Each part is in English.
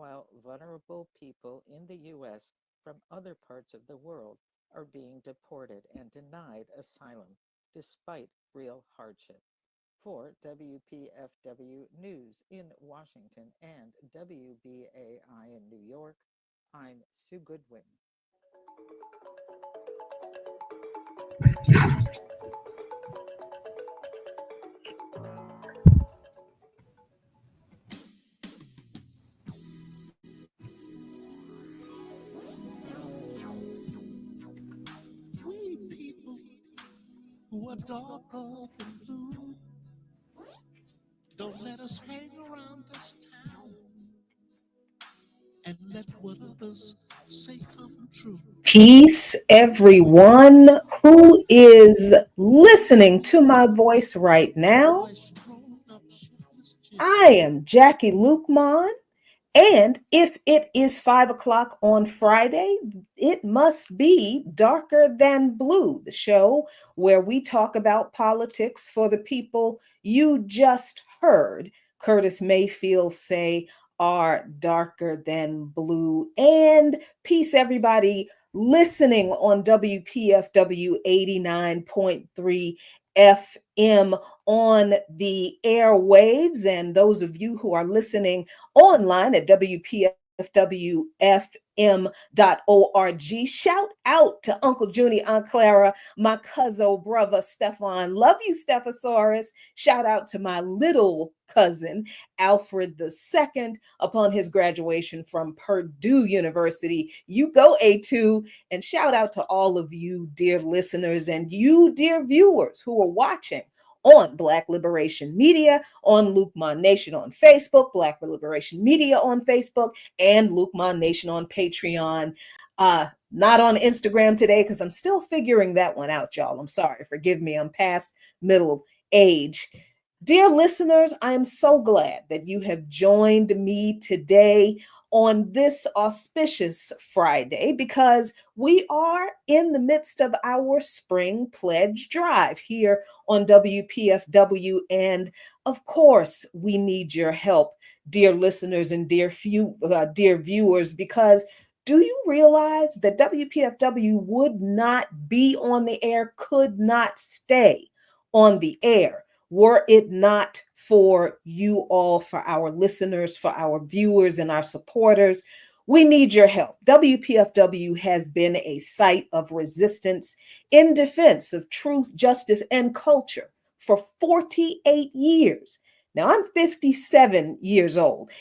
while vulnerable people in the U.S. from other parts of the world are being deported and denied asylum despite real hardship. For WPFW News in Washington and WBAI in New York, I'm Sue Goodwin. We people who are darker than blue, don't let us hang around this town and let what others say come true. Peace, everyone who is listening to my voice right now. Twice grown up shiftless I children. am Jackie Lukeman, and if it is 5 o'clock on Friday, it must be Darker Than Blue, the show where we talk about politics for the people you just heard Curtis Mayfield say are darker than blue. And peace, everybody listening on WPFW 89.3 FM on the airwaves, and those of you who are listening online at WPFWFM.org. Shout out to Uncle Junie, Aunt Clara, my cousin, brother, Stefan. Love you, Stephosaurus. Shout out to my little cousin, Alfred II, upon his graduation from Purdue University. You go, A2. And shout out to all of you, dear listeners, and you, dear viewers, who are watching on Black Liberation Media, on Lukeman Nation on Facebook, Black Liberation Media on Facebook, and Lukeman Nation on Patreon. Not on Instagram today because I'm still figuring that one out, y'all. I'm sorry. Forgive me. I'm past middle age. Dear listeners, I am so glad that you have joined me today on this auspicious Friday because we are in the midst of our spring pledge drive here on WPFW. And of course, we need your help, dear listeners and dear viewers, because do you realize that WPFW would not be on the air, could not stay on the air were it not for you all, for our listeners, for our viewers, and our supporters? We need your help. WPFW has been a site of resistance in defense of truth, justice, and culture for 48 years. Now, I'm 57 years old.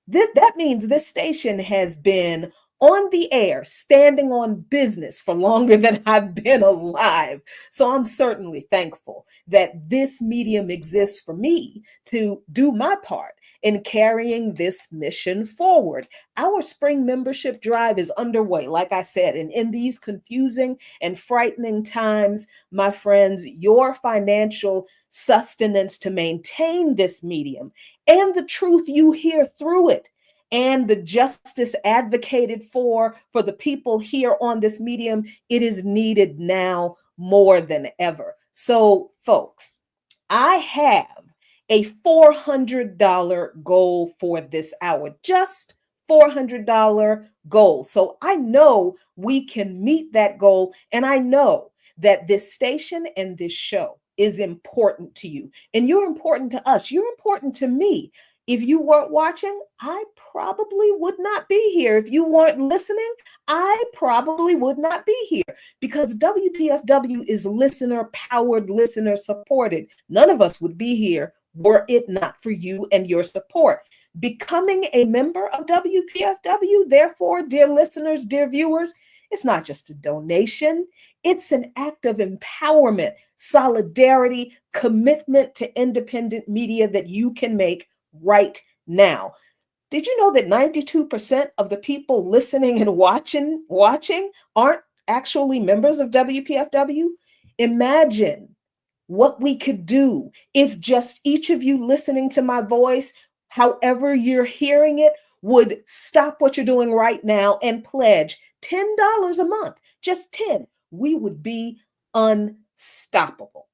That means this station has been on the air, standing on business for longer than I've been alive. So I'm certainly thankful that this medium exists for me to do my part in carrying this mission forward. Our spring membership drive is underway, like I said, and in these confusing and frightening times, my friends, your financial sustenance to maintain this medium and the truth you hear through it and the justice advocated for the people here on this medium, it is needed now more than ever. So, folks, I have a $400 goal for this hour, just $400 goal. So I know we can meet that goal, and I know that this station and this show is important to you, and you're important to us. You're important to me. If you weren't watching, I probably would not be here. If you weren't listening, I probably would not be here because WPFW is listener powered, listener supported. None of us would be here were it not for you and your support. Becoming a member of WPFW, therefore, dear listeners, dear viewers, it's not just a donation. It's an act of empowerment, solidarity, commitment to independent media that you can make right now. Did you know that 92% of the people listening and watching aren't actually members of WPFW? Imagine what we could do if just each of you listening to my voice, however you're hearing it, would stop what you're doing right now and pledge $10 a month, just 10. We would be unstoppable.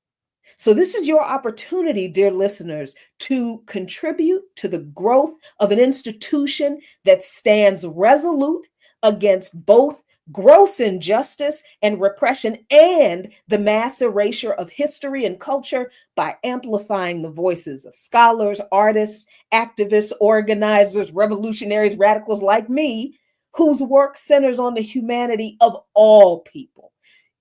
So, this is your opportunity, dear listeners, to contribute to the growth of an institution that stands resolute against both gross injustice and repression and the mass erasure of history and culture by amplifying the voices of scholars, artists, activists, organizers, revolutionaries, radicals like me, whose work centers on the humanity of all people.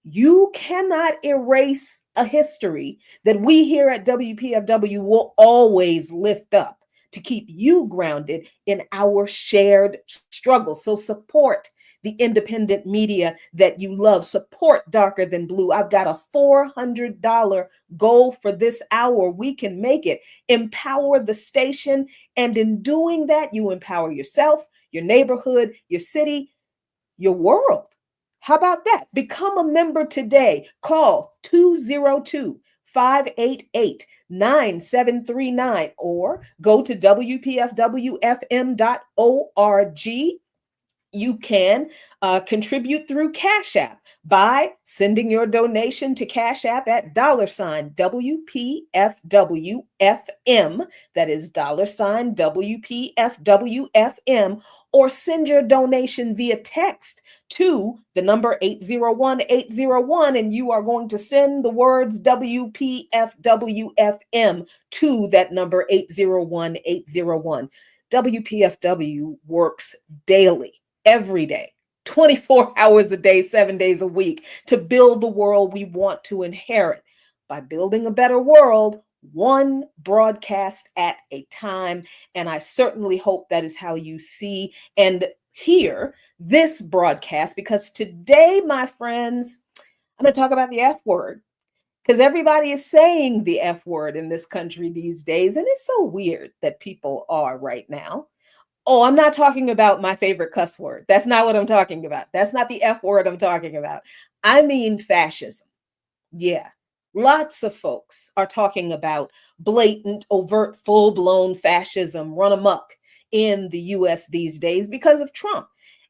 You cannot erase a history that we here at WPFW will always lift up to keep you grounded in our shared struggle. So support the independent media that you love. Support Darker Than Blue. I've got a $400 goal for this hour. We can make it. Empower the station. And in doing that, you empower yourself, your neighborhood, your city, your world. How about that? Become a member today. Call 202 588 9739 or go to WPFWFM.org. You can contribute through Cash App by sending your donation to Cash App at $WPFWFM. That is $WPFWFM. Or send your donation via text to the number 801-801, and you are going to send the words WPFWFM to that number 801-801. WPFW works daily, every day, 24 hours a day, 7 days a week, to build the world we want to inherit by building a better world, one broadcast at a time. And I certainly hope that is how you see and hear this broadcast, because today, my friends, I'm going to talk about the F word, because everybody is saying the F word in this country these days. And it's so weird that people are right now. Oh, I'm not talking about my favorite cuss word. That's not what I'm talking about. That's not the F word I'm talking about. I mean fascism. Yeah. Lots of folks are talking about blatant, overt, full-blown fascism run amok in the US these days because of Trump.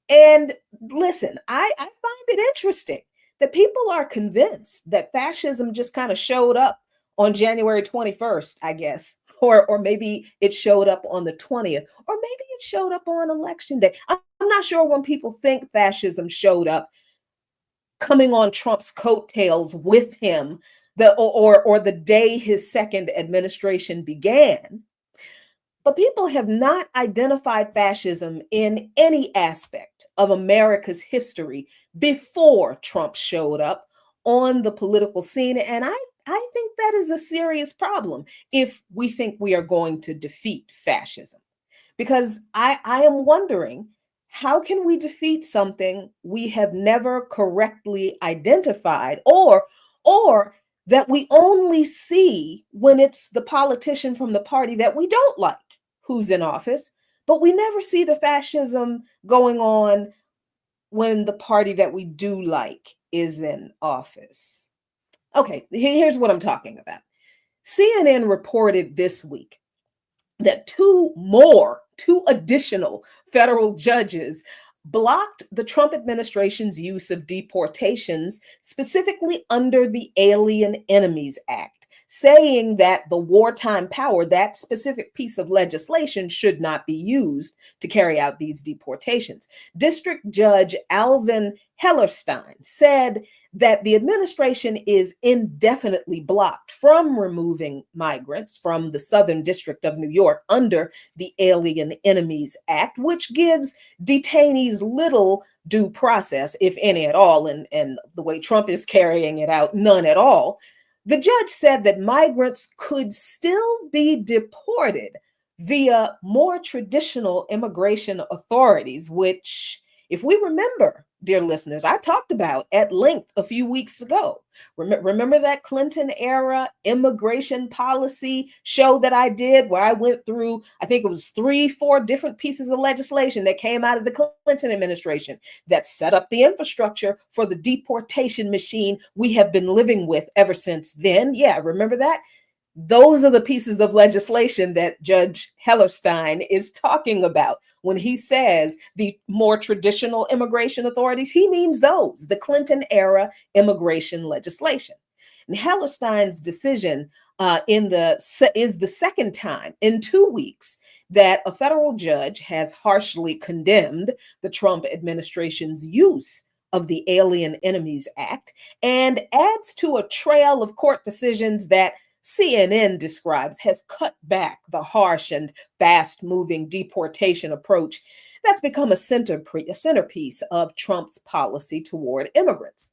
And listen, I find it interesting that people are convinced that fascism just kind of showed up on January 21st, I guess, or maybe it showed up on the 20th, or maybe it showed up on election day. I'm not sure when people think fascism showed up coming on Trump's coattails with him, or the day his second administration began. But people have not identified fascism in any aspect of America's history before Trump showed up on the political scene. And I think that is a serious problem if we think we are going to defeat fascism. Because I am wondering, how can we defeat something we have never correctly identified, or that we only see when it's the politician from the party that we don't like who's in office, but we never see the fascism going on when the party that we do like is in office? Okay, here's what I'm talking about. CNN reported this week that two additional federal judges blocked the Trump administration's use of deportations, specifically under the Alien Enemies Act, saying that the wartime power, that specific piece of legislation, should not be used to carry out these deportations. District Judge Alvin Hellerstein said that the administration is indefinitely blocked from removing migrants from the Southern District of New York under the Alien Enemies Act, which gives detainees little due process, if any at all, and the way Trump is carrying it out, none at all. The judge said that migrants could still be deported via more traditional immigration authorities, which, if we remember, dear listeners, I talked about at length a few weeks ago. Remember that Clinton era immigration policy show that I did, where I went through, I think it was 3-4 different pieces of legislation that came out of the Clinton administration that set up the infrastructure for the deportation machine we have been living with ever since then. Yeah, remember that? Those are the pieces of legislation that Judge Hellerstein is talking about. When he says the more traditional immigration authorities, he means those, the Clinton era immigration legislation. And Hallerstein's decision is the second time in 2 weeks that a federal judge has harshly condemned the Trump administration's use of the Alien Enemies Act and adds to a trail of court decisions that CNN describes has cut back the harsh and fast moving deportation approach that's become a centerpiece of Trump's policy toward immigrants.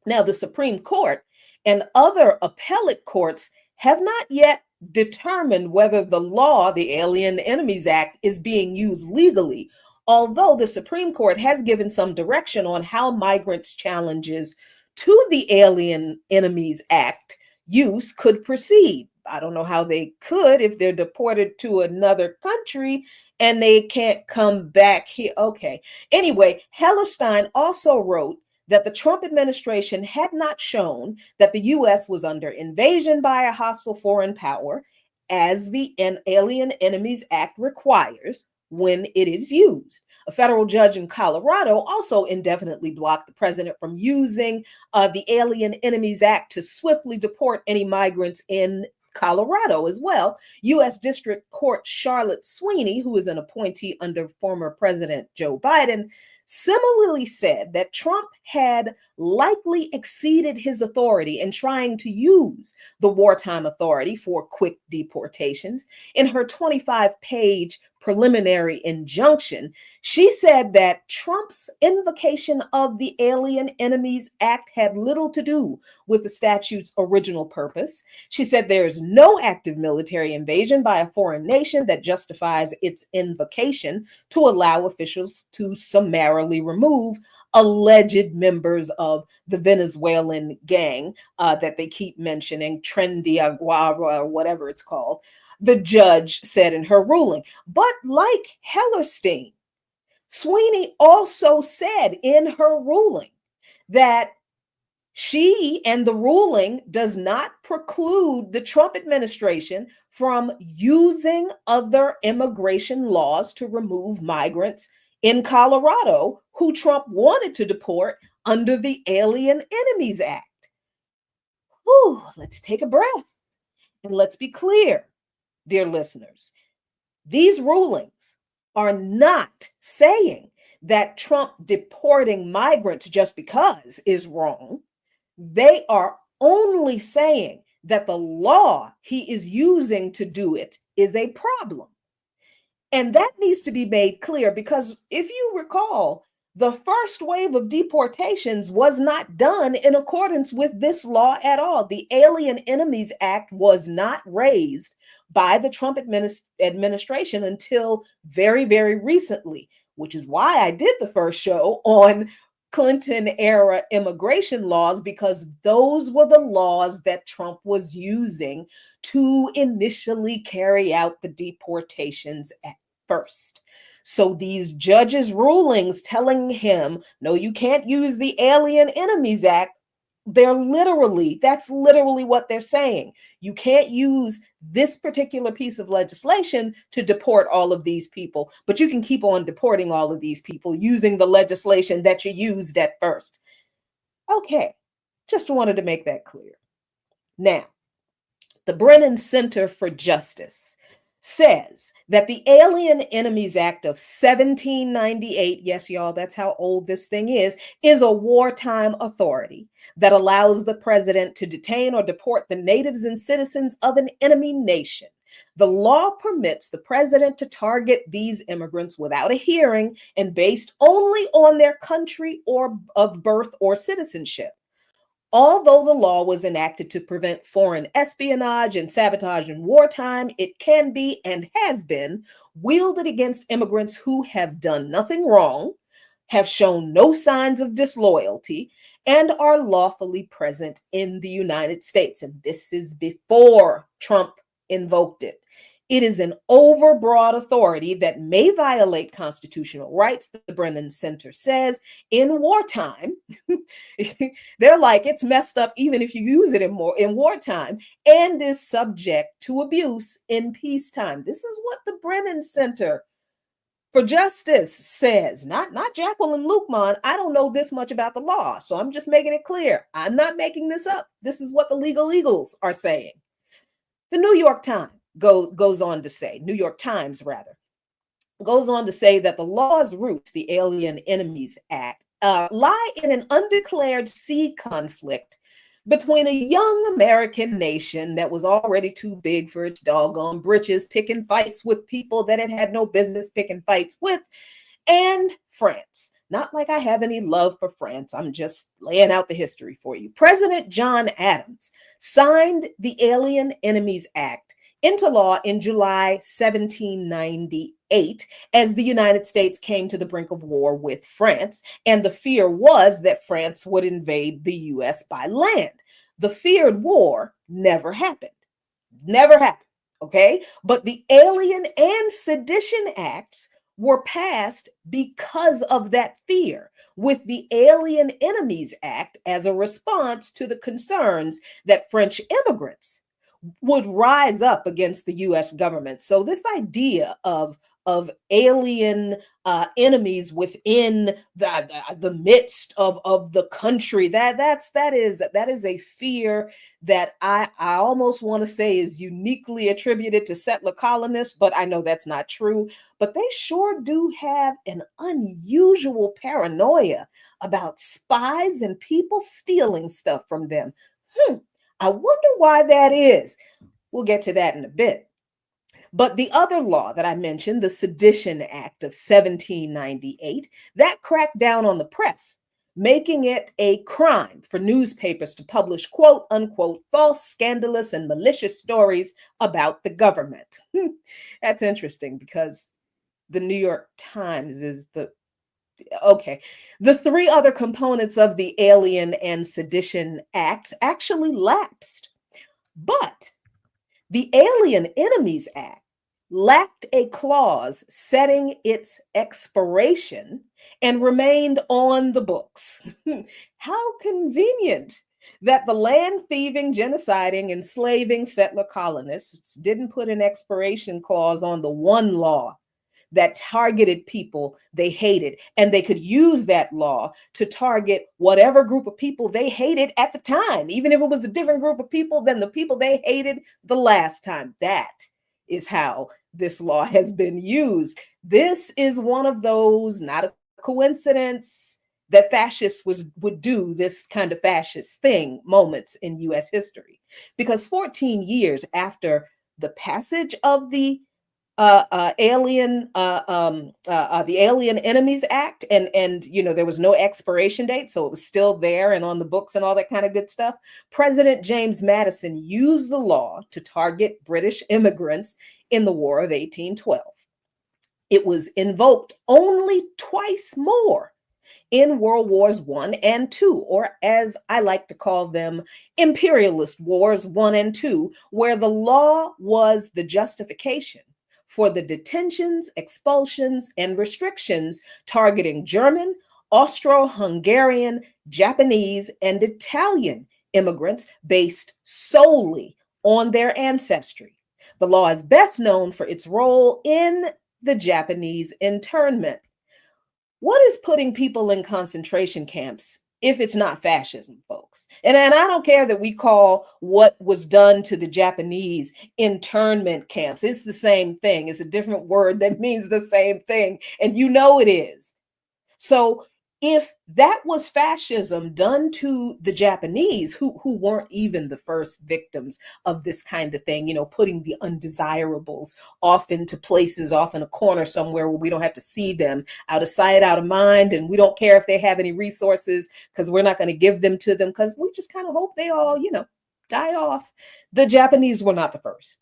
Now, the Supreme Court and other appellate courts have not yet determined whether the law, the Alien Enemies Act, is being used legally, although the Supreme Court has given some direction on how migrants' challenges to the Alien Enemies Act use could proceed. I don't know how they could if they're deported to another country and they can't come back here. Okay. Anyway, Hellerstein also wrote that the Trump administration had not shown that the U.S. was under invasion by a hostile foreign power, as the Alien Enemies Act requires when it is used. A federal judge in Colorado also indefinitely blocked the president from using the Alien Enemies Act to swiftly deport any migrants in Colorado as well. U.S. District Court Charlotte Sweeney, who is an appointee under former President Joe Biden, similarly said that Trump had likely exceeded his authority in trying to use the wartime authority for quick deportations. In her 25-page preliminary injunction, she said that Trump's invocation of the Alien Enemies Act had little to do with the statute's original purpose. She said there is no active military invasion by a foreign nation that justifies its invocation to allow officials to summarily remove alleged members of the Venezuelan gang that they keep mentioning, Tren de Agua, or whatever it's called, the judge said in her ruling. But like Hellerstein, Sweeney also said in her ruling that she and the ruling does not preclude the Trump administration from using other immigration laws to remove migrants in Colorado who Trump wanted to deport under the Alien Enemies Act. Whew, let's take a breath and let's be clear, dear listeners. These rulings are not saying that Trump deporting migrants just because is wrong. They are only saying that the law he is using to do it is a problem. And that needs to be made clear because if you recall, the first wave of deportations was not done in accordance with this law at all. The Alien Enemies Act was not raised by the Trump administration until very, very recently, which is why I did the first show on Clinton era immigration laws, because those were the laws that Trump was using to initially carry out the deportations at first. So these judges' rulings telling him, no, you can't use the Alien Enemies Act, that's literally what they're saying. You can't use this particular piece of legislation to deport all of these people, but you can keep on deporting all of these people using the legislation that you used at first. Okay, just wanted to make that clear. Now, the Brennan Center for Justice says that the Alien Enemies Act of 1798, yes, y'all, that's how old this thing is a wartime authority that allows the president to detain or deport the natives and citizens of an enemy nation. The law permits the president to target these immigrants without a hearing and based only on their country or of birth or citizenship. Although the law was enacted to prevent foreign espionage and sabotage in wartime, it can be and has been wielded against immigrants who have done nothing wrong, have shown no signs of disloyalty, and are lawfully present in the United States. And this is before Trump invoked it. It is an overbroad authority that may violate constitutional rights, the Brennan Center says. In wartime, they're like, it's messed up even if you use it in wartime, and is subject to abuse in peacetime. This is what the Brennan Center For justice says, not Jacqueline Lukeman, I don't know this much about the law, so I'm just making it clear. I'm not making this up. This is what the legal eagles are saying. The New York Times goes on to say, New York Times rather, goes on to say that the law's roots, the Alien Enemies Act, lie in an undeclared sea conflict between a young American nation that was already too big for its doggone britches, picking fights with people that it had no business picking fights with, and France. Not like I have any love for France. I'm just laying out the history for you. President John Adams signed the Alien Enemies Act into law in July 1798 as the United States came to the brink of war with France. And the fear was that France would invade the US by land. The feared war never happened. Never happened. Okay. But the Alien and Sedition Acts were passed because of that fear, with the Alien Enemies Act as a response to the concerns that French immigrants would rise up against the US government. So this idea of alien enemies within the midst of the country, that is a fear that I almost want to say is uniquely attributed to settler colonists, but I know that's not true. But they sure do have an unusual paranoia about spies and people stealing stuff from them. I wonder why that is. We'll get to that in a bit. But the other law that I mentioned, the Sedition Act of 1798, that cracked down on the press, making it a crime for newspapers to publish quote unquote false, scandalous, and malicious stories about the government. That's interesting because the New York Times is okay. The three other components of the Alien and Sedition Acts actually lapsed. But the Alien Enemies Act lacked a clause setting its expiration and remained on the books. How convenient that the land thieving, genociding, enslaving settler colonists didn't put an expiration clause on the one law that targeted people they hated. And they could use that law to target whatever group of people they hated at the time, even if it was a different group of people than the people they hated the last time. That is how this law has been used. This is one of those, not a coincidence, that fascists would do this kind of fascist thing moments in US history. Because 14 years after the passage of the Alien Enemies Act, and there was no expiration date, so it was still there and on the books and all that kind of good stuff. President James Madison used the law to target British immigrants in the War of 1812. It was invoked only twice more in World Wars I and II, or as I like to call them, imperialist wars I and II, where the law was the justification for the detentions, expulsions, and restrictions targeting German, Austro-Hungarian, Japanese, and Italian immigrants based solely on their ancestry. The law is best known for its role in the Japanese internment. What is putting people in concentration camps if it's not fascism, folks? And I don't care that we call what was done to the Japanese internment camps. It's the same thing. It's a different word that means the same thing. And you know it is. So if that was fascism done to the Japanese, who weren't even the first victims of this kind of thing, putting the undesirables off into places, off in a corner somewhere where we don't have to see them, out of sight, out of mind, and we don't care if they have any resources because we're not going to give them to them because we just kind of hope they all, die off. The Japanese were not the first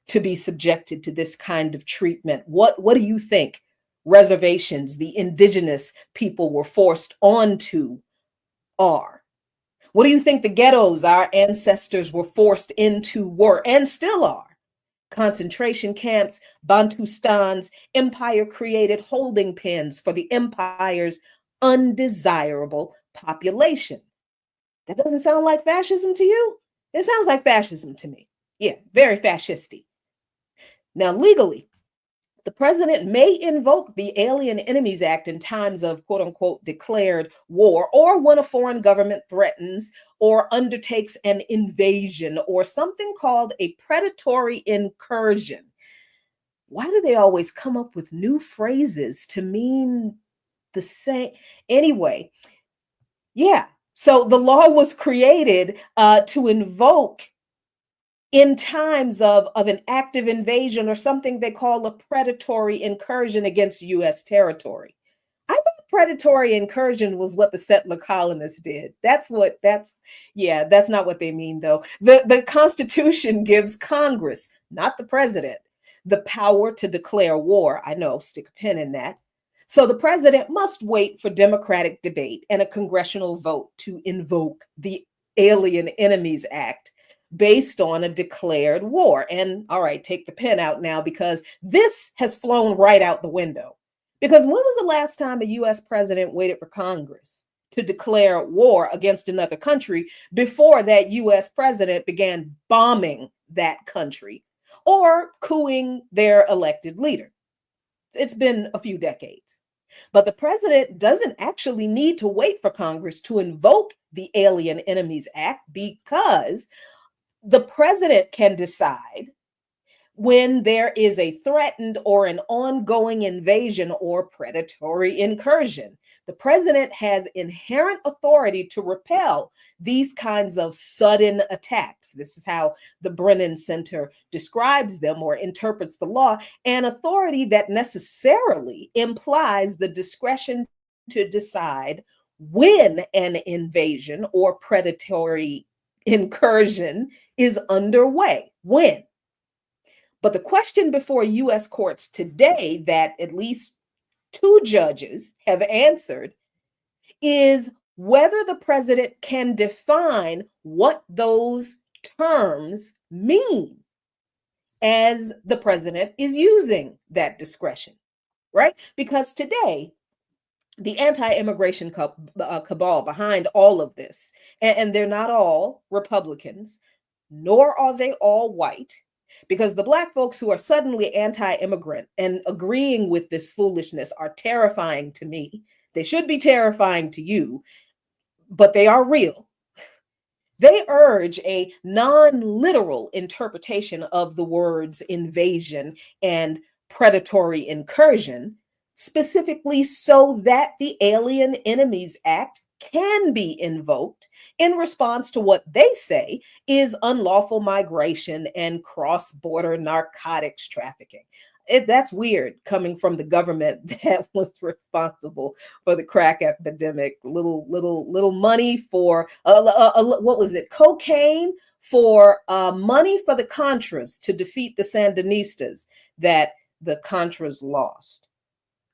to be subjected to this kind of treatment. What do you think reservations the indigenous people were forced onto are? What do you think the ghettos our ancestors were forced into were and still are? Concentration camps, Bantustans, empire-created holding pens for the empire's undesirable population. That doesn't sound like fascism to you? It sounds like fascism to me. Yeah, very fascisty. Now, legally, The president may invoke the Alien Enemies Act in times of quote unquote declared war, or when a foreign government threatens or undertakes an invasion or something called a predatory incursion. Why do they always come up with new phrases to mean the same? Anyway, yeah. So the law was created to invoke in times of an active invasion or something they call a predatory incursion against U.S. territory. I thought predatory incursion was what the settler colonists did. Yeah, that's not what they mean though. The Constitution gives Congress, not the president, the power to declare war. I know, stick a pin in that. So the president must wait for democratic debate and a congressional vote to invoke the Alien Enemies Act based on a declared war. And all right, take the pen out now because this has flown right out the window. Because when was the last time a US president waited for Congress to declare war against another country before that US president began bombing that country or cooing their elected leader? It's been a few decades. But the president doesn't actually need to wait for Congress to invoke the Alien Enemies Act because the president can decide when there is a threatened or an ongoing invasion or predatory incursion. The president has inherent authority to repel these kinds of sudden attacks. This is how the Brennan Center describes them or interprets the law, an authority that necessarily implies the discretion to decide when an invasion or predatory incursion is underway. When? But the question before US courts today that at least two judges have answered is whether the president can define what those terms mean as the president is using that discretion, right? Because today, the anti-immigration cabal behind all of this, and they're not all Republicans, nor are they all white, because the Black folks who are suddenly anti-immigrant and agreeing with this foolishness are terrifying to me. They should be terrifying to you, but they are real. They urge a non-literal interpretation of the words invasion and predatory incursion, specifically so that the Alien Enemies Act can be invoked in response to what they say is unlawful migration and cross-border narcotics trafficking. That's weird coming from the government that was responsible for the crack epidemic. Little money for what was it? Cocaine for money for the Contras to defeat the Sandinistas that the Contras lost.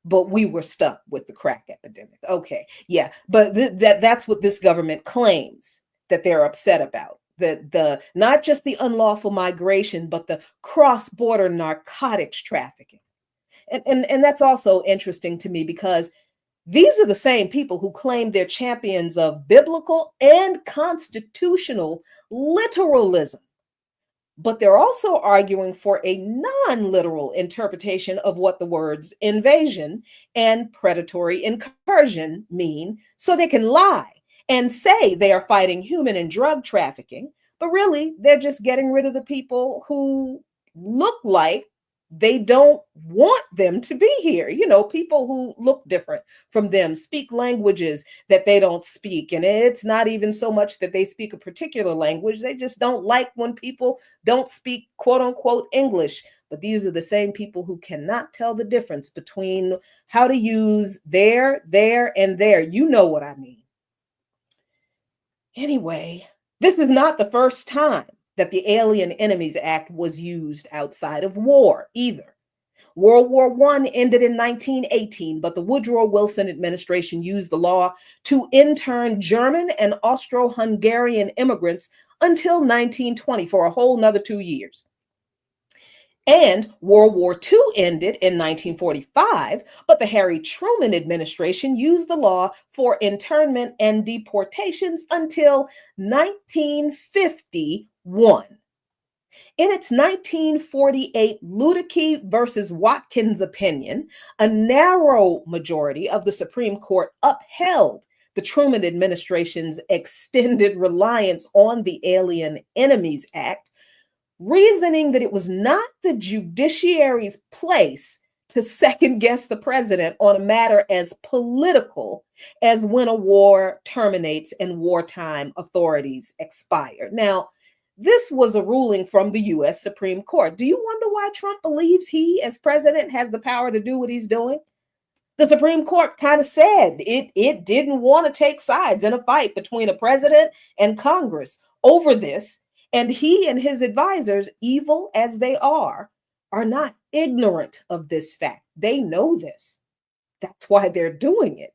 But we were stuck with the crack epidemic. Okay, yeah, but that's what this government claims that they're upset about. The not just the unlawful migration, but the cross-border narcotics trafficking. And that's also interesting to me because these are the same people who claim they're champions of biblical and constitutional literalism. But they're also arguing for a non-literal interpretation of what the words invasion and predatory incursion mean, so they can lie and say they are fighting human and drug trafficking, but really they're just getting rid of the people who look like they don't want them to be here. You know, people who look different from them, speak languages that they don't speak. And it's not even so much that they speak a particular language. They just don't like when people don't speak quote unquote English. But these are the same people who cannot tell the difference between how to use there, and there. You know what I mean. Anyway, this is not the first time that the Alien Enemies Act was used outside of war either. World War I ended in 1918, but the Woodrow Wilson administration used the law to intern German and Austro-Hungarian immigrants until 1920 for a whole nother 2 years. And World War II ended in 1945, but the Harry Truman administration used the law for internment and deportations until 1951. In its 1948 Ludicky versus Watkins opinion, a narrow majority of the Supreme Court upheld the Truman administration's extended reliance on the Alien Enemies Act, reasoning that it was not the judiciary's place to second guess the president on a matter as political as when a war terminates and wartime authorities expire. Now, this was a ruling from the US Supreme Court. Do you wonder why Trump believes he, as president, has the power to do what he's doing? The Supreme Court kind of said it didn't want to take sides in a fight between a president and Congress over this. And he and his advisors, evil as they are not ignorant of this fact. They know this. That's why they're doing it.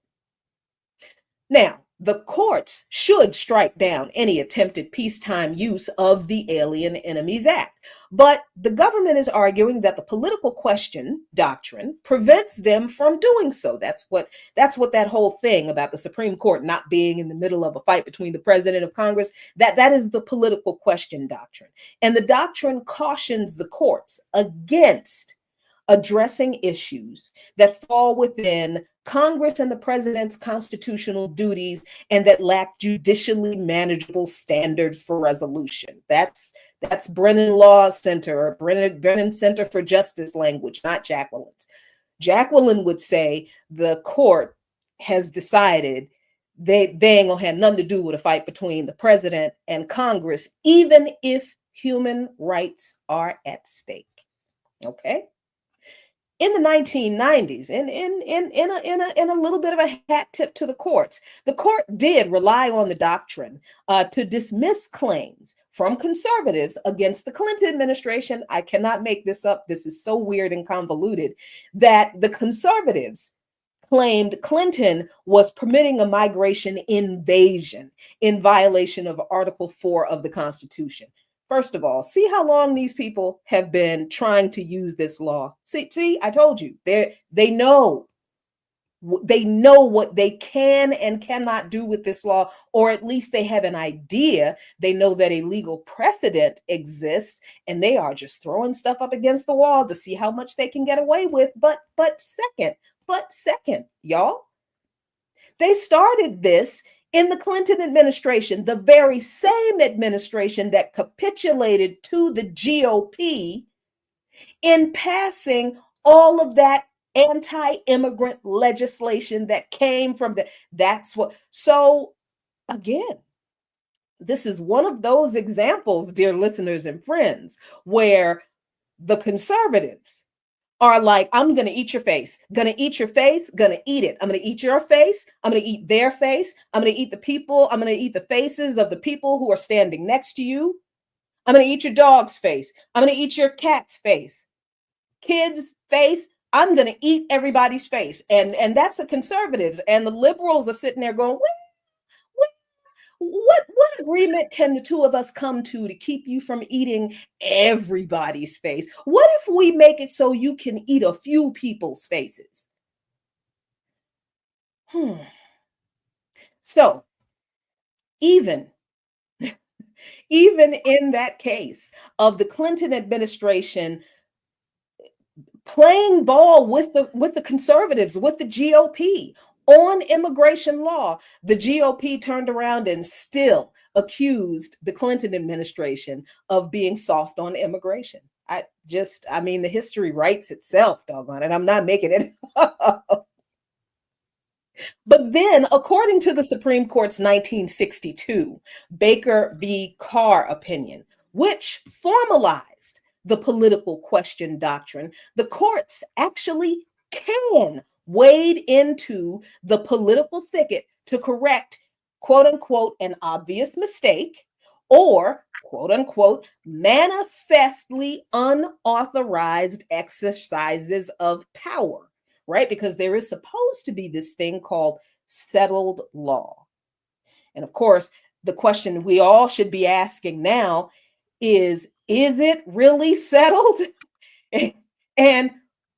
Now, the courts should strike down any attempted peacetime use of the Alien Enemies Act. But the government is arguing that the political question doctrine prevents them from doing so. That's what that whole thing about the Supreme Court not being in the middle of a fight between the president and Congress, that is the political question doctrine. And the doctrine cautions the courts against addressing issues that fall within Congress and the president's constitutional duties and that lack judicially manageable standards for resolution. That's Brennan Law Center or Brennan Center for Justice language, not Jacqueline's. Jacqueline would say the court has decided they ain't gonna have nothing to do with a fight between the president and Congress, even if human rights are at stake. Okay. In the 1990s, in a little bit of a hat tip to the courts, the court did rely on the doctrine to dismiss claims from conservatives against the Clinton administration. I cannot make this up. This is so weird and convoluted that the conservatives claimed Clinton was permitting a migration invasion in violation of Article 4 of the Constitution. First of all, see how long these people have been trying to use this law. See, I told you, they know what they can and cannot do with this law, or at least they have an idea. They know that a legal precedent exists, and they are just throwing stuff up against the wall to see how much they can get away with. But second, y'all, they started this in the Clinton administration, the very same administration that capitulated to the GOP in passing all of that anti-immigrant legislation that came from so again, this is one of those examples, dear listeners and friends, where the conservatives are like, I'm going to eat your face, going to eat your face, going to eat it. I'm going to eat your face. I'm going to eat their face. I'm going to eat the people. I'm going to eat the faces of the people who are standing next to you. I'm going to eat your dog's face. I'm going to eat your cat's face, kids' face. I'm going to eat everybody's face. And that's the conservatives. And the liberals are sitting there going, what agreement can the two of us come to keep you from eating everybody's face? What if we make it so you can eat a few people's faces? So even in that case of the Clinton administration playing ball with the conservatives, with the GOP on immigration law, the GOP turned around and still accused the Clinton administration of being soft on immigration. The history writes itself, doggone it. I'm not making it up. But then, according to the Supreme Court's 1962 Baker v. Carr opinion, which formalized the political question doctrine, the courts actually can wade into the political thicket to correct, quote unquote, an obvious mistake or, quote unquote, manifestly unauthorized exercises of power, right? Because there is supposed to be this thing called settled law. And of course, the question we all should be asking now is it really settled? And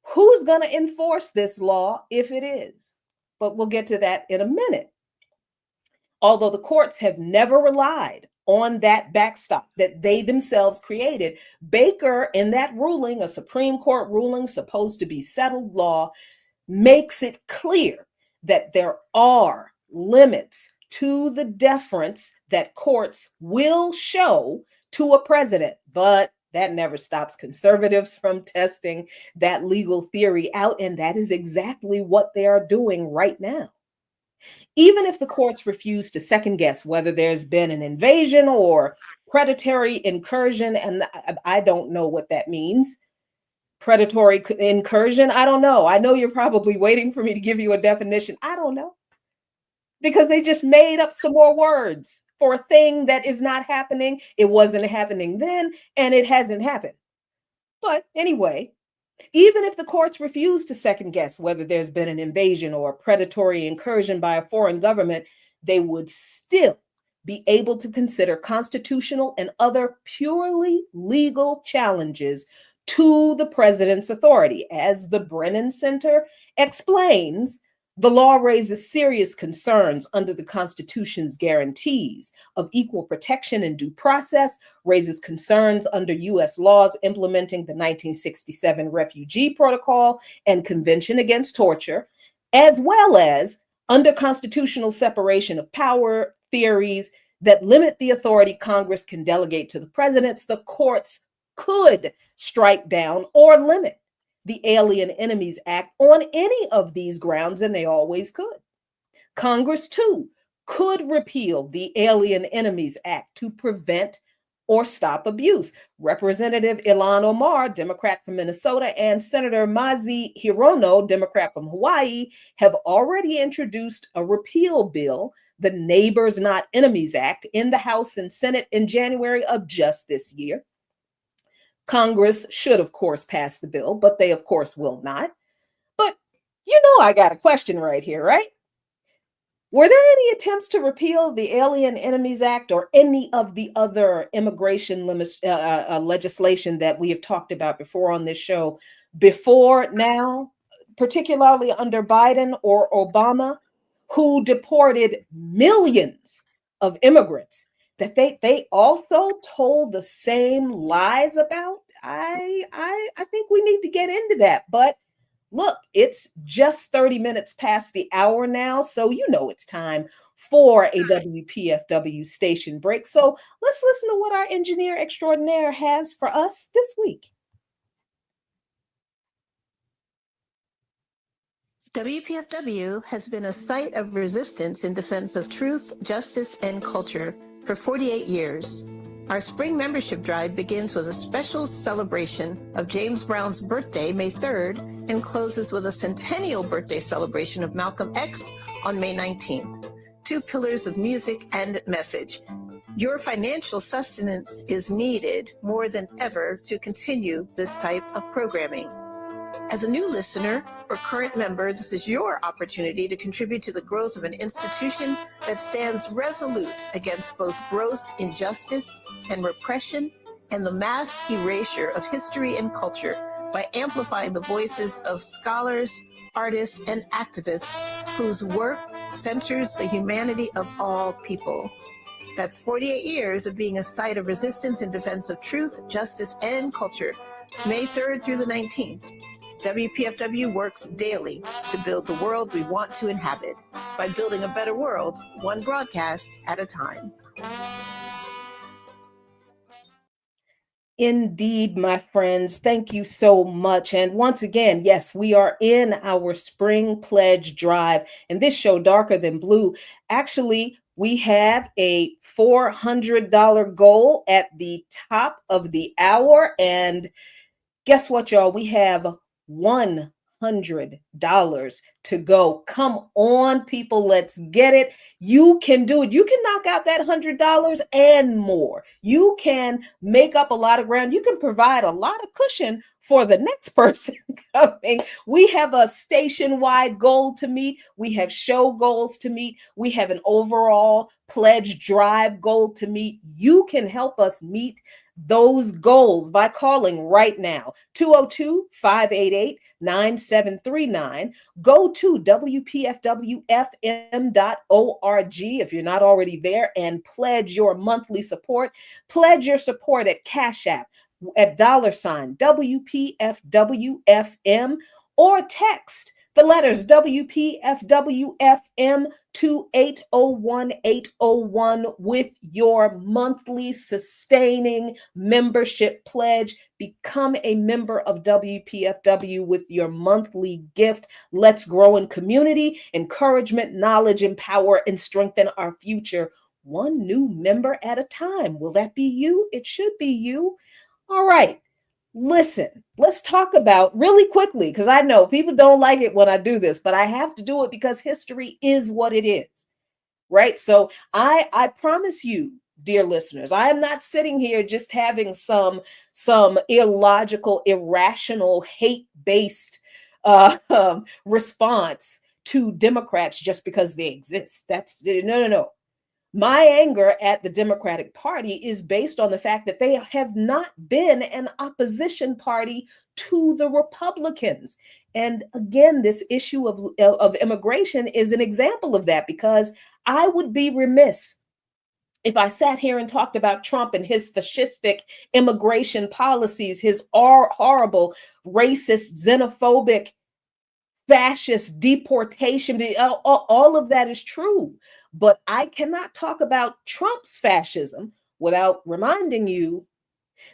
who's going to enforce this law if it is? But we'll get to that in a minute. Although the courts have never relied on that backstop that they themselves created. Baker, in that ruling, a Supreme Court ruling supposed to be settled law, makes it clear that there are limits to the deference that courts will show to a president. But that never stops conservatives from testing that legal theory out. And that is exactly what they are doing right now. Even if the courts refuse to second guess whether there's been an invasion or predatory incursion, and I don't know what that means. Predatory incursion, I don't know. I know you're probably waiting for me to give you a definition. I don't know. Because they just made up some more words for a thing that is not happening. It wasn't happening then, and it hasn't happened. But anyway, even if the courts refuse to second guess whether there's been an invasion or a predatory incursion by a foreign government, they would still be able to consider constitutional and other purely legal challenges to the president's authority. As the Brennan Center explains, the law raises serious concerns under the Constitution's guarantees of equal protection and due process, raises concerns under U.S. laws implementing the 1967 Refugee Protocol and Convention Against Torture, as well as under constitutional separation of power theories that limit the authority Congress can delegate to the presidents. The courts could strike down or limit the Alien Enemies Act on any of these grounds, and they always could. Congress, too, could repeal the Alien Enemies Act to prevent or stop abuse. Representative Ilhan Omar, Democrat from Minnesota, and Senator Mazi Hirono, Democrat from Hawaii, have already introduced a repeal bill, the Neighbors Not Enemies Act, in the House and Senate in January of just this year. Congress should, of course, pass the bill, but they, of course, will not. But I got a question right here, right? Were there any attempts to repeal the Alien Enemies Act or any of the other immigration legislation that we have talked about before on this show before now, particularly under Biden or Obama, who deported millions of immigrants that they also told the same lies about? I think we need to get into that. But look, it's just 30 minutes past the hour now, so it's time for a WPFW station break. So let's listen to what our engineer extraordinaire has for us this week. WPFW has been a site of resistance in defense of truth, justice, and culture for 48 years. Our spring membership drive begins with a special celebration of James Brown's birthday, May 3rd, and closes with a centennial birthday celebration of Malcolm X on May 19th. Two pillars of music and message. Your financial sustenance is needed more than ever to continue this type of programming. As a new listener or current member, this is your opportunity to contribute to the growth of an institution that stands resolute against both gross injustice and repression and the mass erasure of history and culture by amplifying the voices of scholars, artists, and activists whose work centers the humanity of all people. That's 48 years of being a site of resistance in defense of truth, justice, and culture. May 3rd through the 19th. WPFW works daily to build the world we want to inhabit by building a better world, one broadcast at a time. Indeed, my friends, thank you so much. And once again, yes, we are in our spring pledge drive, and this show, Darker Than Blue, actually, we have a $400 goal at the top of the hour. And guess what, y'all? We have $100 to go. Come on, people, let's get it. You can do it. You can knock out that $100 and more. You can make up a lot of ground. You can provide a lot of cushion for the next person coming. We have a station-wide goal to meet. We have show goals to meet. We have an overall pledge drive goal to meet. You can help us meet those goals by calling right now, 202-588-9739. sign, go to WPFWFM.org if you're not already there and pledge your monthly support. Pledge your support at Cash App at $WPFWFM or text the letters WPFWFM to 801-801 with your monthly sustaining membership pledge. Become a member of WPFW with your monthly gift. Let's grow in community, encouragement, knowledge, empower, and strengthen our future. One new member at a time. Will that be you? It should be you. All right. Listen, let's talk about really quickly, because I know people don't like it when I do this, but I have to do it because history is what it is, right? So I promise you, dear listeners, I am not sitting here just having some illogical, irrational, hate-based response to Democrats just because they exist. That's no. My anger at the Democratic Party is based on the fact that they have not been an opposition party to the Republicans. And again, this issue of immigration is an example of that, because I would be remiss if I sat here and talked about Trump and his fascistic immigration policies, his horrible, racist, xenophobic, fascist deportation. All of that is true. But I cannot talk about Trump's fascism without reminding you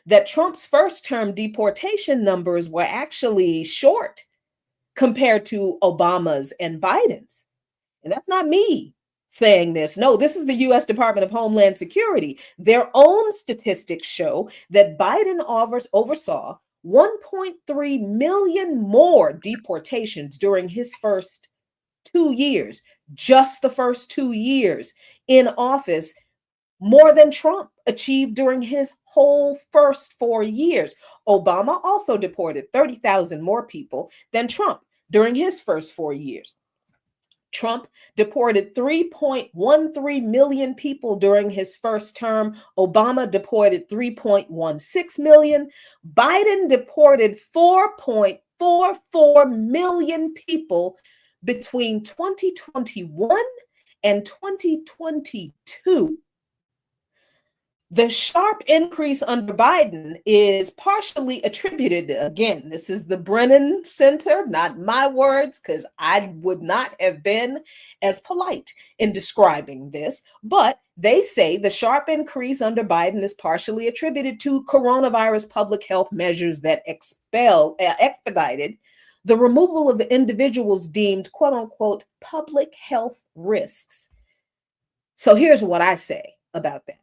that Trump's first term deportation numbers were actually short compared to Obama's and Biden's. And that's not me saying this. No, this is the US Department of Homeland Security. Their own statistics show that Biden oversaw 1.3 million more deportations during his first 2 years, just the first 2 years in office, more than Trump achieved during his whole first 4 years. Obama also deported 30,000 more people than Trump during his first 4 years. Trump deported 3.13 million people during his first term. Obama deported 3.16 million. Biden deported 4.44 million people between 2021 and 2022. The sharp increase under Biden is partially attributed, again, this is the Brennan Center, not my words, because I would not have been as polite in describing this, but they say the sharp increase under Biden is partially attributed to coronavirus public health measures that expedited the removal of individuals deemed, quote unquote, public health risks. So here's what I say about that.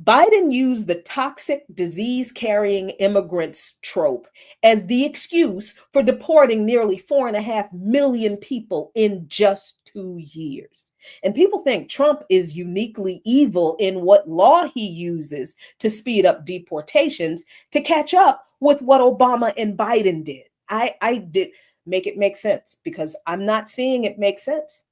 Biden used the toxic disease-carrying immigrants trope as the excuse for deporting nearly 4.5 million people in just 2 years. And people think Trump is uniquely evil in what law he uses to speed up deportations to catch up with what Obama and Biden did. I did make it make sense, because I'm not seeing it make sense.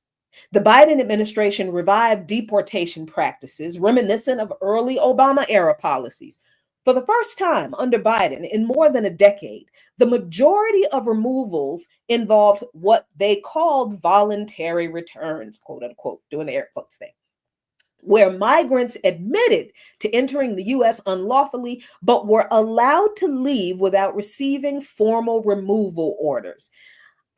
The Biden administration revived deportation practices reminiscent of early Obama-era policies. For the first time under Biden in more than a decade, the majority of removals involved what they called voluntary returns, quote unquote, doing the air quotes thing, where migrants admitted to entering the U.S. unlawfully, but were allowed to leave without receiving formal removal orders.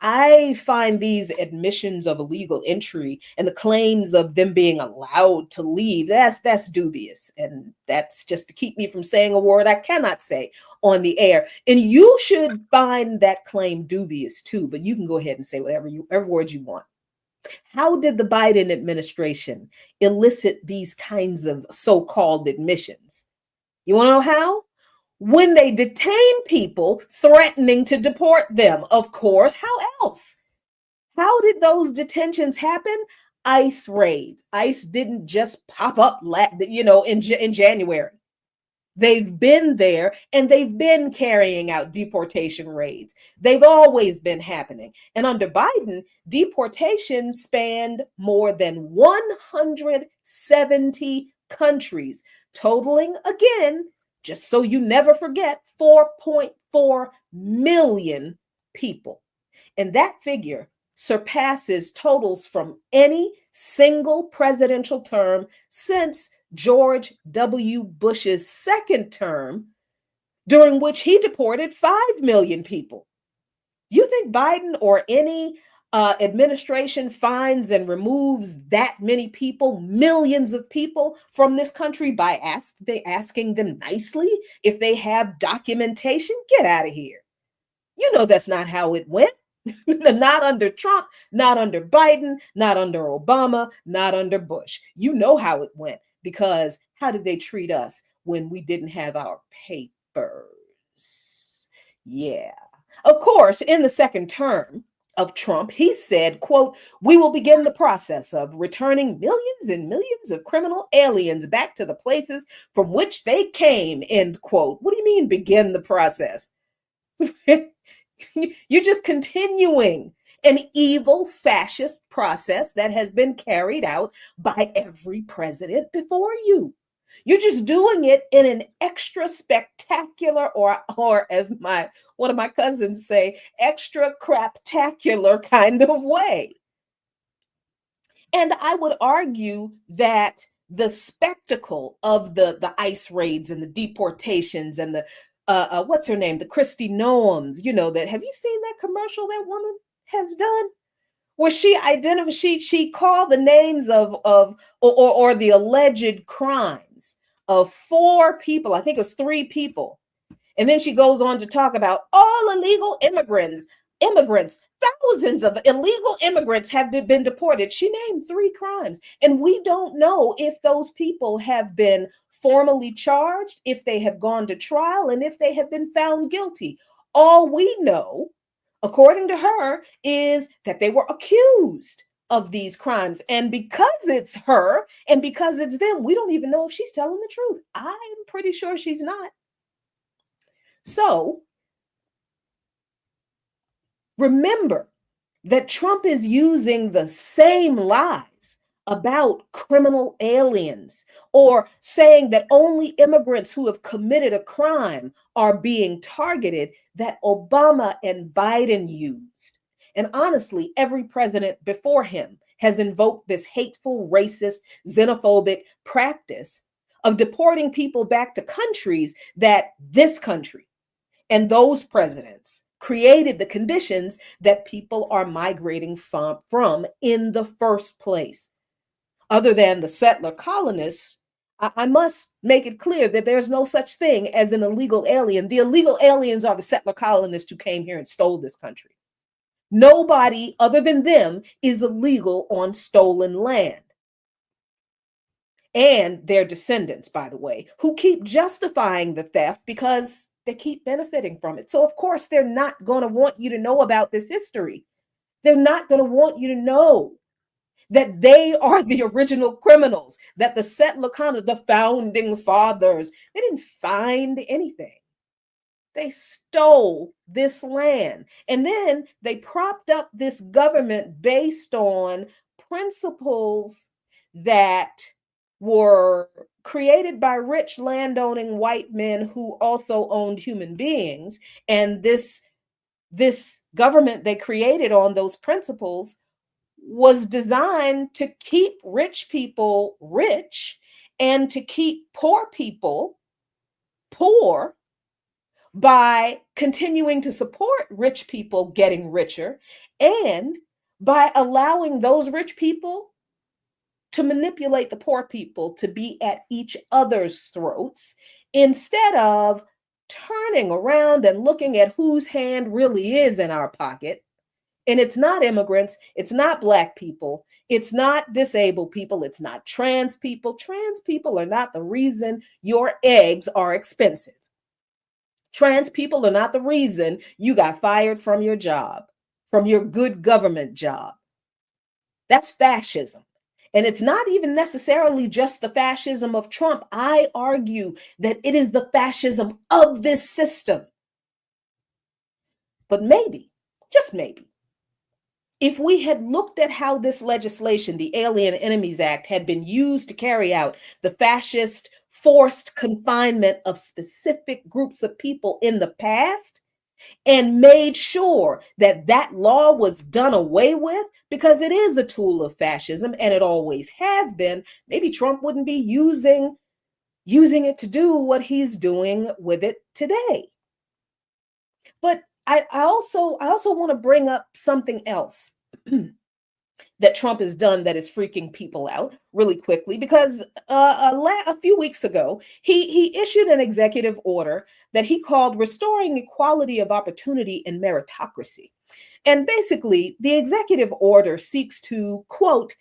I find these admissions of illegal entry and the claims of them being allowed to leave, that's dubious. And that's just to keep me from saying a word I cannot say on the air. And you should find that claim dubious too, but you can go ahead and say whatever word you want. How did the Biden administration elicit these kinds of so-called admissions? You want to know how? When they detain people threatening to deport them, of course. How else? How did those detentions happen? ICE raids. ICE didn't just pop up, in January. They've been there and they've been carrying out deportation raids. They've always been happening. And under Biden, deportation spanned more than 170 countries, totaling, again, just so you never forget, 4.4 million people. And that figure surpasses totals from any single presidential term since George W. Bush's second term, during which he deported 5 million people. You think Biden or any administration finds and removes that many people, millions of people from this country by asking them nicely if they have documentation? Get out of here. You know that's not how it went. Not under Trump, not under Biden, not under Obama, not under Bush. You know how it went, because how did they treat us when we didn't have our papers? Yeah. Of course, in the second term of Trump, he said, quote, "We will begin the process of returning millions and millions of criminal aliens back to the places from which they came," end quote. What do you mean begin the process? You're just continuing an evil fascist process that has been carried out by every president before you. You're just doing it in an extra spectacular, or as one of my cousins say, extra craptacular kind of way. And I would argue that the spectacle of the ICE raids and the deportations and the what's her name, the Christy Noams, that, have you seen that commercial that woman has done, where she identified, she called the names or the alleged crimes of 4 people, I think it was 3 people, and then she goes on to talk about all illegal immigrants. Thousands of illegal immigrants have been deported. She named 3 crimes, and we don't know if those people have been formally charged, if they have gone to trial, and if they have been found guilty. All we know, according to her, is that they were accused of these crimes. And because it's her and because it's them, we don't even know if she's telling the truth. I'm pretty sure she's not. So remember that Trump is using the same lies about criminal aliens, or saying that only immigrants who have committed a crime are being targeted, that Obama and Biden used. And honestly, every president before him has invoked this hateful, racist, xenophobic practice of deporting people back to countries that this country and those presidents created the conditions that people are migrating from in the first place. Other than the settler colonists, I must make it clear that there's no such thing as an illegal alien. The illegal aliens are the settler colonists who came here and stole this country. Nobody other than them is illegal on stolen land. And their descendants, by the way, who keep justifying the theft because they keep benefiting from it. So, of course, they're not going to want you to know about this history. They're not going to want you to know that they are the original criminals, that the settler colonists, the founding fathers, they didn't find anything. They stole this land. And then they propped up this government based on principles that were created by rich landowning white men who also owned human beings. And this government they created on those principles was designed to keep rich people rich and to keep poor people poor by continuing to support rich people getting richer, and by allowing those rich people to manipulate the poor people to be at each other's throats, instead of turning around and looking at whose hand really is in our pocket. And it's not immigrants, it's not Black people, it's not disabled people, it's not trans people. Trans people are not the reason your eggs are expensive. Trans people are not the reason you got fired from your job, from your good government job. That's fascism. And it's not even necessarily just the fascism of Trump. I argue that it is the fascism of this system. But maybe, just maybe, if we had looked at how this legislation, the Alien Enemies Act, had been used to carry out the fascist forced confinement of specific groups of people in the past, and made sure that that law was done away with because it is a tool of fascism and it always has been, maybe Trump wouldn't be using it to do what he's doing with it today. But I also want to bring up something else that Trump has done that is freaking people out really quickly because a few weeks ago he issued an executive order that he called Restoring Equality of Opportunity and Meritocracy. And basically, the executive order seeks to, quote,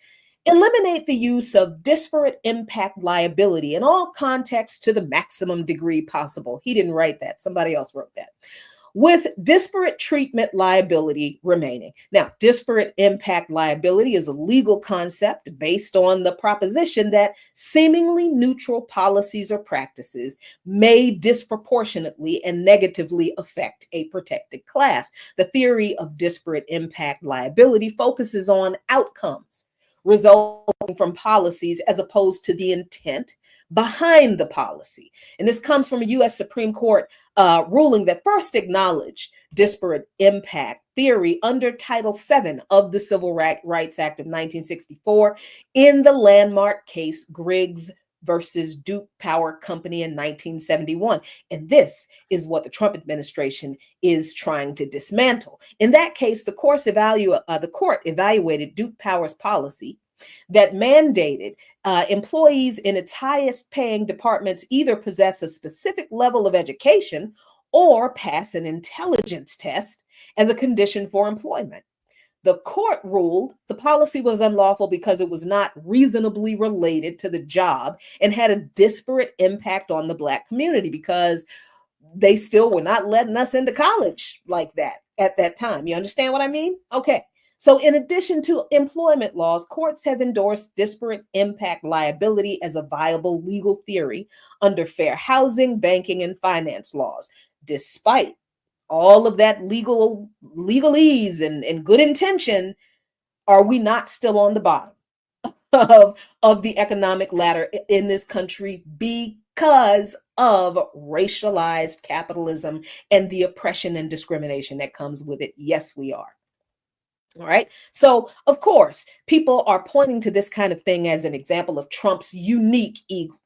eliminate the use of disparate impact liability in all contexts to the maximum degree possible. He didn't write that, somebody else wrote that, with disparate treatment liability remaining. Now, disparate impact liability is a legal concept based on the proposition that seemingly neutral policies or practices may disproportionately and negatively affect a protected class. The theory of disparate impact liability focuses on outcomes resulting from policies as opposed to the intent behind the policy. And this comes from a US Supreme Court ruling that first acknowledged disparate impact theory under Title VII of the Civil Rights Act of 1964 in the landmark case Griggs versus Duke Power Company in 1971. And this is what the Trump administration is trying to dismantle. In that case, the court evaluated Duke Power's policy that mandated employees in its highest paying departments either possess a specific level of education or pass an intelligence test as a condition for employment. The court ruled the policy was unlawful because it was not reasonably related to the job and had a disparate impact on the Black community because they still were not letting us into college like that at that time. You understand what I mean? Okay. So in addition to employment laws, courts have endorsed disparate impact liability as a viable legal theory under fair housing, banking, and finance laws, despite all of that legalese and good intention. Are we not still on the bottom of the economic ladder in this country because of racialized capitalism and the oppression and discrimination that comes with it? Yes, we are. All right. So, of course, people are pointing to this kind of thing as an example of Trump's unique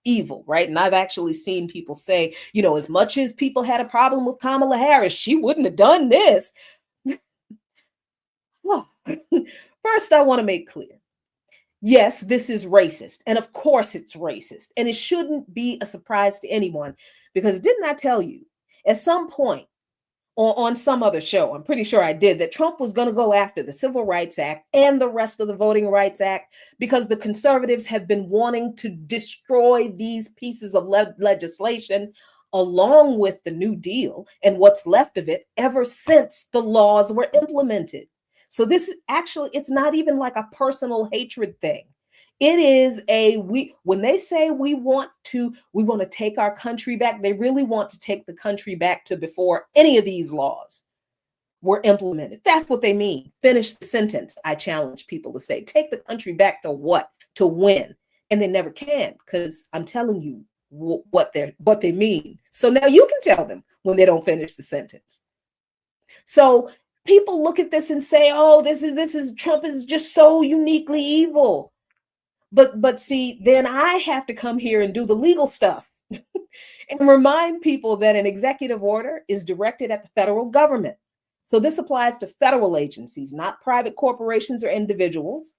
evil, right? And I've actually seen people say, as much as people had a problem with Kamala Harris, she wouldn't have done this. Well, first, I want to make clear. Yes, this is racist. And of course, it's racist. And it shouldn't be a surprise to anyone because didn't I tell you at some point, on some other show, I'm pretty sure I did, that Trump was going to go after the Civil Rights Act and the rest of the Voting Rights Act because the conservatives have been wanting to destroy these pieces of legislation along with the New Deal and what's left of it ever since the laws were implemented. So this is actually, it's not even like a personal hatred thing. It is when they say we want to take our country back, they really want to take the country back to before any of these laws were implemented. That's what they mean. Finish the sentence. I challenge people to say, take the country back to what? To when? And they never can, because I'm telling you what they mean. So now you can tell them when they don't finish the sentence. So people look at this and say, oh, this is Trump is just so uniquely evil. But see, then I have to come here and do the legal stuff and remind people that an executive order is directed at the federal government. So this applies to federal agencies, not private corporations or individuals.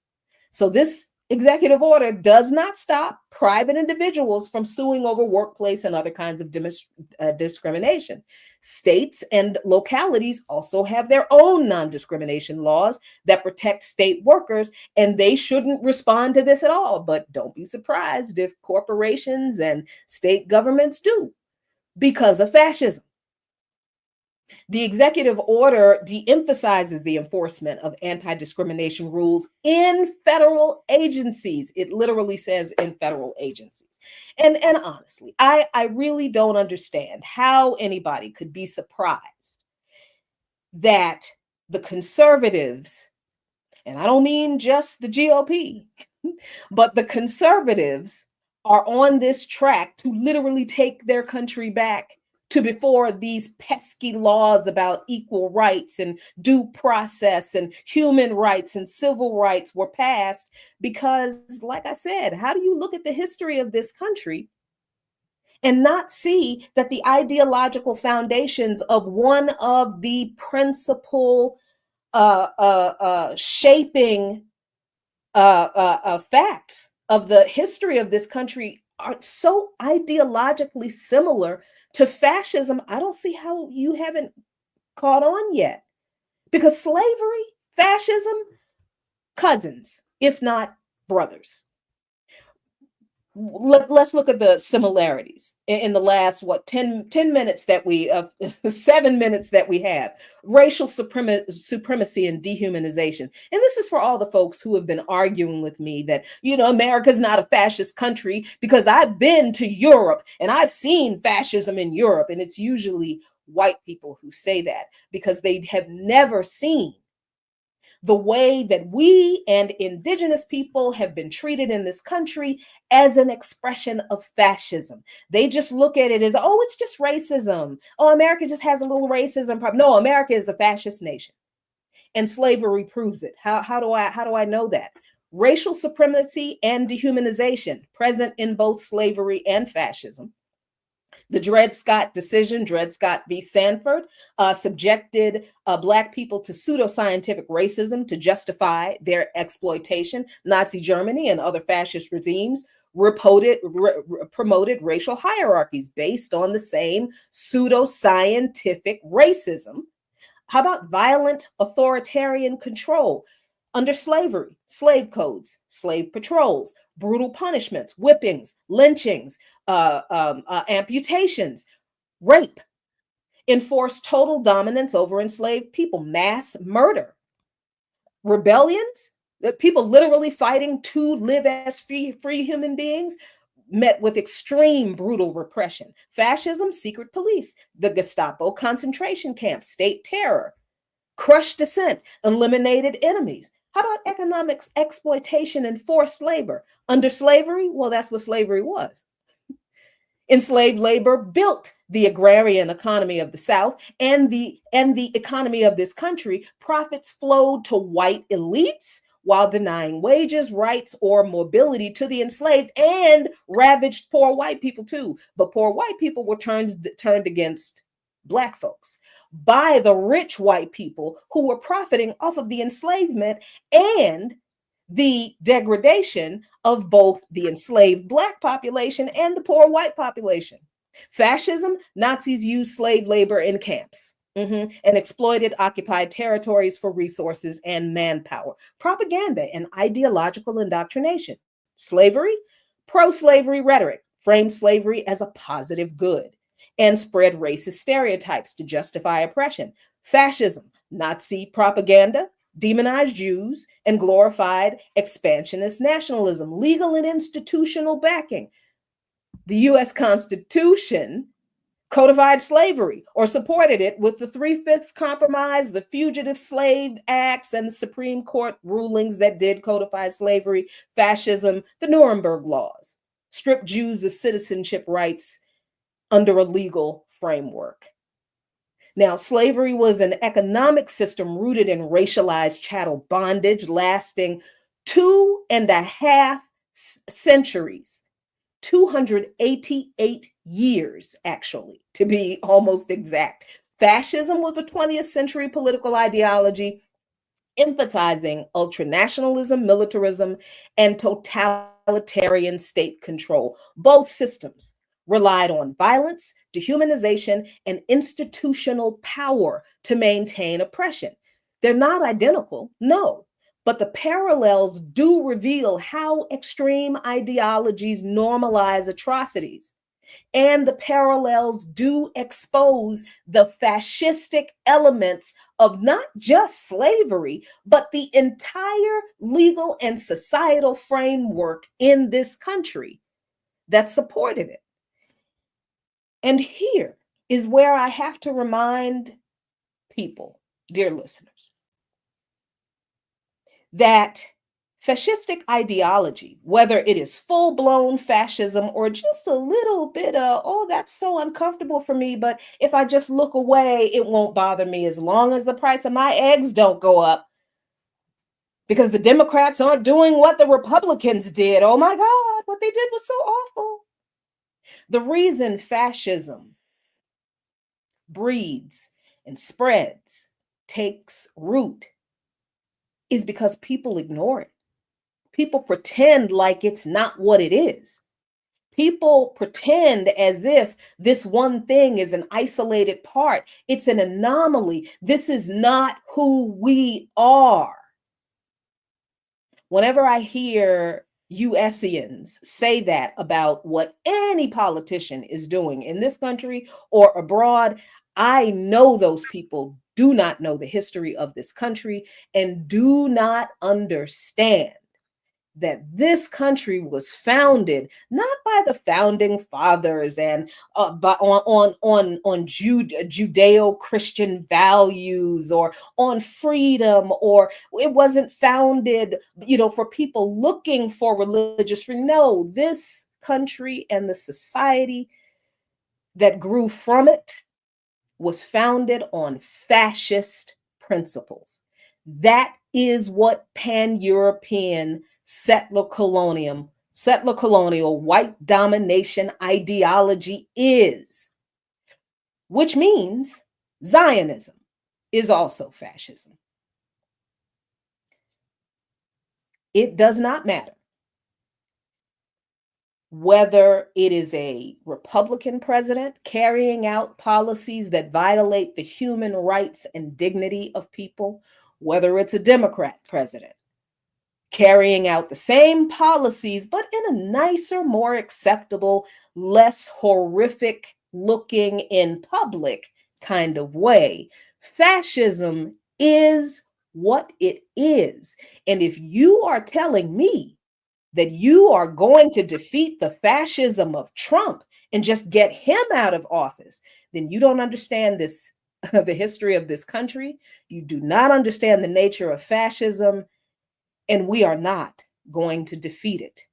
So this executive order does not stop private individuals from suing over workplace and other kinds of discrimination. States and localities also have their own non-discrimination laws that protect state workers, and they shouldn't respond to this at all. But don't be surprised if corporations and state governments do, because of fascism. The executive order de-emphasizes the enforcement of anti-discrimination rules in federal agencies. It literally says in federal agencies. And honestly, I really don't understand how anybody could be surprised that the conservatives, and I don't mean just the GOP, but the conservatives are on this track to literally take their country back to before these pesky laws about equal rights and due process and human rights and civil rights were passed. Because, like I said, how do you look at the history of this country and not see that the ideological foundations of one of the principal shaping facts of the history of this country are so ideologically similar to fascism? I don't see how you haven't caught on yet. Because slavery, fascism, cousins, if not brothers. Let's look at the similarities in the last 10 minutes that we 7 minutes that we have. Racial supremacy and dehumanization. And this is for all the folks who have been arguing with me that, America's not a fascist country, because I've been to Europe and I've seen fascism in Europe. And it's usually white people who say that, because they have never seen the way that we and indigenous people have been treated in this country as an expression of fascism. They just look at it as, oh, it's just racism. Oh, America just has a little racism problem. No, America is a fascist nation. And slavery proves it. How do I know that? Racial supremacy and dehumanization present in both slavery and fascism. The Dred Scott decision, Dred Scott v. Sanford, subjected Black people to pseudoscientific racism to justify their exploitation. Nazi Germany and other fascist regimes promoted racial hierarchies based on the same pseudoscientific racism. How about violent authoritarian control? Under slavery, slave codes, slave patrols, brutal punishments, whippings, lynchings, amputations, rape, enforced total dominance over enslaved people, mass murder, rebellions, that people literally fighting to live as free human beings, met with extreme brutal repression. Fascism, secret police, the Gestapo, concentration camps, state terror, crushed dissent, eliminated enemies. How about economics, exploitation, and forced labor? Under slavery, well, that's what slavery was. Enslaved labor built the agrarian economy of the South and the economy of this country. Profits flowed to white elites while denying wages, rights, or mobility to the enslaved, and ravaged poor white people too. But poor white people were turned against Black folks by the rich white people who were profiting off of the enslavement and the degradation of both the enslaved Black population and the poor white population. Fascism, Nazis used slave labor in camps and exploited occupied territories for resources and manpower. Propaganda and ideological indoctrination. Slavery, pro-slavery rhetoric framed slavery as a positive good and spread racist stereotypes to justify oppression. Fascism, Nazi propaganda, demonized Jews, and glorified expansionist nationalism. Legal and institutional backing. The U.S. Constitution codified slavery or supported it with the 3/5 Compromise, the Fugitive Slave Acts, and the Supreme Court rulings that did codify slavery. Fascism, the Nuremberg Laws, stripped Jews of citizenship rights under a legal framework. Now, slavery was an economic system rooted in racialized chattel bondage lasting 2.5 centuries, 288 years, actually, to be almost exact. Fascism was a 20th century political ideology emphasizing ultranationalism, militarism, and totalitarian state control. Both systems relied on violence, dehumanization, and institutional power to maintain oppression. They're not identical, no, but the parallels do reveal how extreme ideologies normalize atrocities. And the parallels do expose the fascistic elements of not just slavery, but the entire legal and societal framework in this country that supported it. And here is where I have to remind people, dear listeners, that Fascistic ideology, whether it is full blown fascism or just a little bit of, oh, that's so uncomfortable for me, but if I just look away, it won't bother me as long as the price of my eggs don't go up because the Democrats aren't doing what the Republicans did. Oh my God, what they did was so awful. The reason fascism breeds and spreads, takes root, is because people ignore it. People pretend like it's not what it is. People pretend as if this one thing is an isolated part. It's an anomaly. This is not who we are. Whenever I hear USians say that about what any politician is doing in this country or abroad, I know those people do not know the history of this country and do not understand that this country was founded not by the founding fathers and on Judeo-Christian values or on freedom, or it wasn't founded, for people looking for religious freedom. No, this country and the society that grew from it was founded on fascist principles. That is what pan-European settler colonial white domination ideology is, which means Zionism is also fascism. It does not matter whether it is a Republican president carrying out policies that violate the human rights and dignity of people, whether it's a Democrat president carrying out the same policies, but in a nicer, more acceptable, less horrific looking in public kind of way. Fascism is what it is. And if you are telling me that you are going to defeat the fascism of Trump and just get him out of office, then you don't understand this, the history of this country. You do not understand the nature of fascism, and we are not going to defeat it,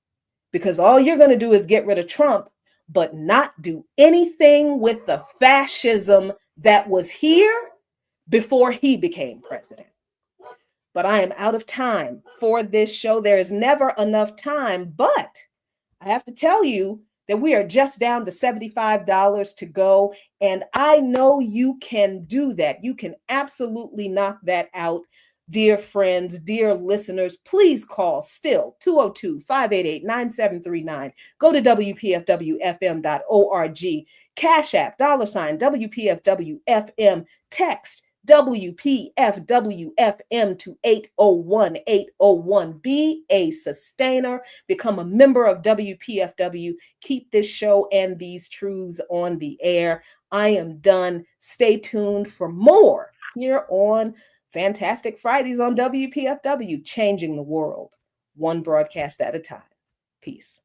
because all you're going to do is get rid of Trump, but not do anything with the fascism that was here before he became president. But I am out of time for this show. There is never enough time, but I have to tell you that we are just down to $75 to go. And I know you can do that. You can absolutely knock that out. Dear friends, dear listeners, please call still 202-588-9739. Go to WPFWFM.org. Cash App, $WPFWFM. Text WPFWFM to 801-801. Be a sustainer. Become a member of WPFW. Keep this show and these truths on the air. I am done. Stay tuned for more here on Fantastic Fridays on WPFW, changing the world one broadcast at a time. Peace.